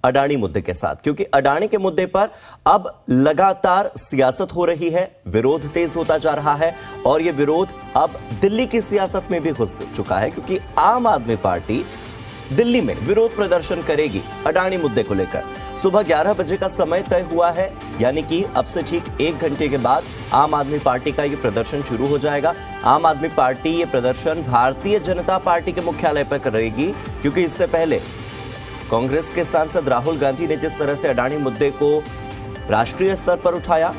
अडानी मुद्दे के साथ, क्योंकि अडानी के मुद्दे पर अब लगातार सियासत हो रही है, विरोध तेज होता जा रहा है और यह विरोध अब दिल्ली की सियासत में भी घुस चुका है, क्योंकि आम आदमी पार्टी दिल्ली में विरोध प्रदर्शन करेगी अडानी मुद्दे को लेकर। सुबह 11 बजे का समय तय हुआ है, यानी कि अब से ठीक 1 घंटे के बाद आम आदमी पार्टी का यह प्रदर्शन शुरू हो जाएगा। आम आदमी पार्टी ये प्रदर्शन भारतीय जनता पार्टी के मुख्यालय पर करेगी, क्योंकि इससे पहले कांग्रेस के सांसद राहुल गांधी ने जिस तरह से अडानी मुद्दे को राष्ट्रीय स्तर पर उठाया,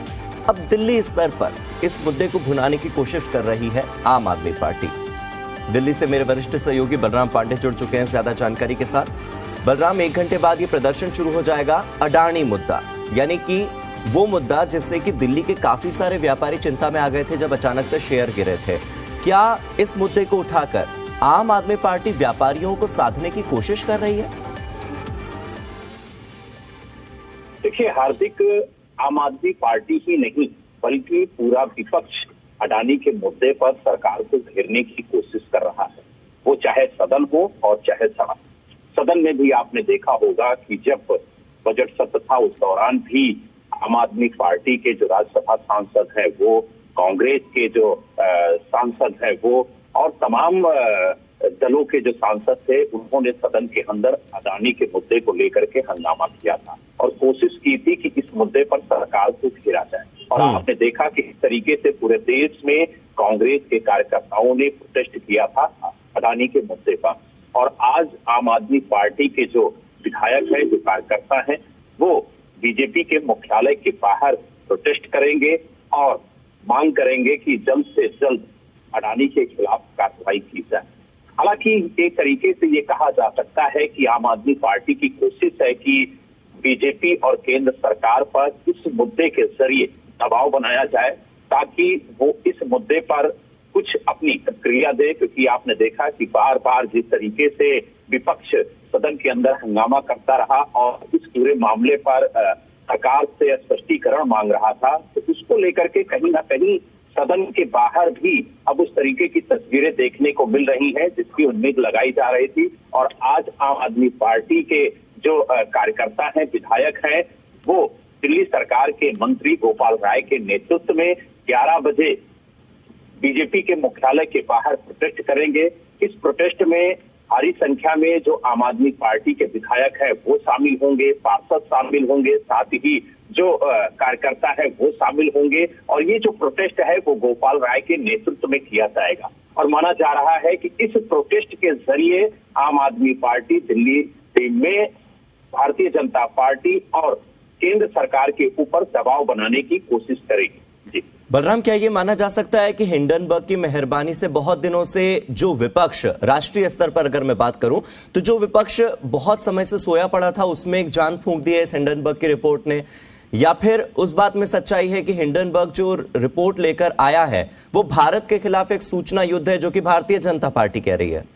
अब दिल्ली स्तर पर इस मुद्दे को भुनाने की कोशिश कर रही है आम आदमी पार्टी। दिल्ली से मेरे वरिष्ठ सहयोगी बलराम पांडे जुड़ चुके हैं ज्यादा जानकारी के साथ। बलराम, 1 घंटे बाद ये प्रदर्शन शुरू हो जाएगा। अडानी मुद्दा, यानी कि वो मुद्दा जिससे कि दिल्ली के काफी सारे व्यापारी चिंता में आ गए थे जब अचानक से शेयर गिरे थे। क्या इस मुद्दे को उठाकर आम आदमी पार्टी व्यापारियों को साधने की कोशिश कर रही है? देखिए हार्दिक, आम आदमी पार्टी ही नहीं बल्कि पूरा विपक्ष अडानी के मुद्दे पर सरकार को घेरने की कोशिश कर रहा है। वो चाहे सदन हो और चाहे सड़क। सदन में भी आपने देखा होगा कि जब बजट सत्र था उस दौरान भी आम आदमी पार्टी के जो राज्यसभा सांसद है वो, कांग्रेस के जो सांसद है वो और तमाम दलों के जो सांसद थे उन्होंने सदन के अंदर अडानी के मुद्दे को लेकर के हंगामा किया था और कोशिश की थी कि इस मुद्दे पर सरकार को घेरा जाए। और आपने देखा कि इस तरीके से पूरे देश में कांग्रेस के कार्यकर्ताओं ने प्रोटेस्ट किया था अडानी के मुद्दे पर। और आज आम आदमी पार्टी के जो विधायक है, जो कार्यकर्ता हैं, वो बीजेपी के मुख्यालय के बाहर प्रोटेस्ट करेंगे और मांग करेंगे कि जल्द से जल्द अडानी के खिलाफ कार्रवाई की जाए। हालांकि एक तरीके से ये कहा जा सकता है कि आम आदमी पार्टी की कोशिश है कि बीजेपी और केंद्र सरकार पर इस मुद्दे के जरिए दबाव बनाया जाए ताकि वो इस मुद्दे पर कुछ अपनी प्रतिक्रिया दे, क्योंकि आपने देखा कि बार बार जिस तरीके से विपक्ष सदन के अंदर हंगामा करता रहा और इस पूरे मामले पर सरकार से स्पष्टीकरण मांग रहा था, तो उसको लेकर के कहीं ना कहीं सदन के बाहर भी अब उस तरीके की तस्वीरें देखने को मिल रही हैं जिसकी उम्मीद लगाई जा रही थी। और आज आम आदमी पार्टी के जो कार्यकर्ता हैं, विधायक हैं, वो दिल्ली सरकार के मंत्री गोपाल राय के नेतृत्व में 11 बजे बीजेपी के मुख्यालय के बाहर प्रोटेस्ट करेंगे। इस प्रोटेस्ट में भारी संख्या में जो आम आदमी पार्टी के विधायक है वो शामिल होंगे, पार्षद शामिल होंगे, साथ ही जो कार्यकर्ता है वो शामिल होंगे। और ये जो प्रोटेस्ट है वो गोपाल राय के नेतृत्व में किया जाएगा और माना जा रहा है कि इस प्रोटेस्ट के जरिए आम आदमी पार्टी दिल्ली में भारतीय जनता पार्टी और केंद्र सरकार के ऊपर दबाव बनाने की कोशिश करेगी। जी बलराम, क्या ये माना जा सकता है कि हिंडनबर्ग की मेहरबानी से बहुत दिनों से जो विपक्ष, राष्ट्रीय स्तर पर अगर मैं बात करूं, तो जो विपक्ष बहुत समय से सोया पड़ा था उसमें एक जान फूंक दी है इस हिंडनबर्ग की रिपोर्ट ने, या फिर उस बात में सच्चाई है कि हिंडनबर्ग जो रिपोर्ट लेकर आया है वो भारत के खिलाफ एक सूचना युद्ध है, जो कि भारतीय जनता पार्टी कह रही है?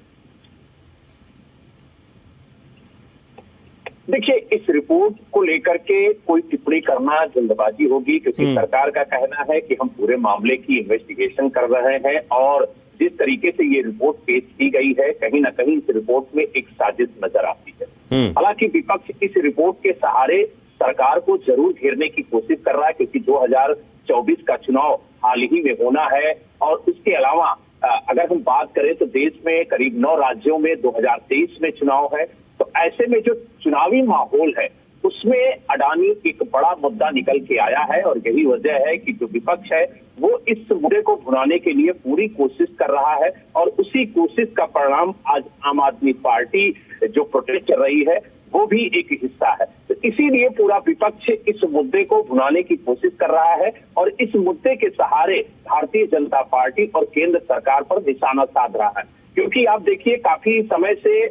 देखिए, इस रिपोर्ट को लेकर के कोई टिप्पणी करना जल्दबाजी होगी, क्योंकि सरकार का कहना है कि हम पूरे मामले की इन्वेस्टिगेशन कर रहे हैं और जिस तरीके से ये रिपोर्ट पेश की गई है कहीं ना कहीं इस रिपोर्ट में एक साजिश नजर आती है। हालांकि विपक्ष इस रिपोर्ट के सहारे सरकार को जरूर घेरने की कोशिश कर रहा है, क्योंकि 2024 का चुनाव हाल ही में होना है। और उसके अलावा अगर हम बात करें तो देश में करीब 9 राज्यों में 2023 में चुनाव है। तो ऐसे में जो चुनावी माहौल है उसमें अडानी एक बड़ा मुद्दा निकल के आया है और यही वजह है कि जो विपक्ष है वो इस मुद्दे को भुनाने के लिए पूरी कोशिश कर रहा है और उसी कोशिश का परिणाम आज आम आदमी पार्टी जो प्रोटेस्ट कर रही है वो भी एक हिस्सा है। तो इसीलिए पूरा विपक्ष इस मुद्दे को भुनाने की कोशिश कर रहा है और इस मुद्दे के सहारे भारतीय जनता पार्टी और केंद्र सरकार पर निशाना साध रहा है। क्योंकि आप देखिए, काफी समय से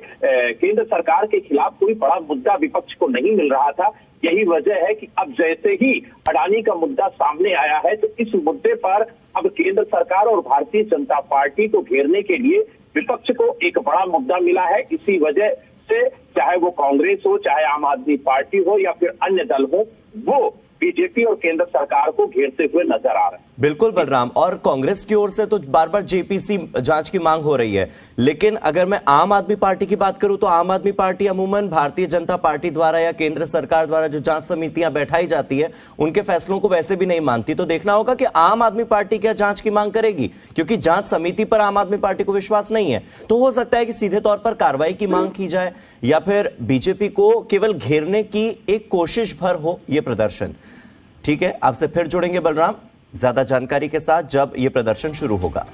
केंद्र सरकार के खिलाफ कोई बड़ा मुद्दा विपक्ष को नहीं मिल रहा था। यही वजह है कि अब जैसे ही अडानी का मुद्दा सामने आया है तो इस मुद्दे पर अब केंद्र सरकार और भारतीय जनता पार्टी को घेरने के लिए विपक्ष को एक बड़ा मुद्दा मिला है। इसी वजह से चाहे वो कांग्रेस हो, चाहे आम आदमी पार्टी हो या फिर अन्य दल हो, वो बीजेपी और केंद्र सरकार को घेरते हुए नजर आ रहे हैं। बिल्कुल बलराम, और कांग्रेस की ओर से तो बार बार जेपीसी जांच की मांग हो रही है, लेकिन अगर मैं आम आदमी पार्टी की बात करूं तो आम आदमी पार्टी अमूमन भारतीय जनता पार्टी द्वारा या केंद्र सरकार द्वारा जो जांच समितियां बैठाई जाती है उनके फैसलों को वैसे भी नहीं मानती। तो देखना होगा कि आम आदमी पार्टी क्या जांच की मांग करेगी, क्योंकि जांच समिति पर आम आदमी पार्टी को विश्वास नहीं है। तो हो सकता है कि सीधे तौर पर कार्रवाई की मांग की जाए या फिर बीजेपी को केवल घेरने की एक कोशिश भर हो यह प्रदर्शन। ठीक है, आपसे फिर जुड़ेंगे बलराम ज्यादा जानकारी के साथ जब यह प्रदर्शन शुरू होगा।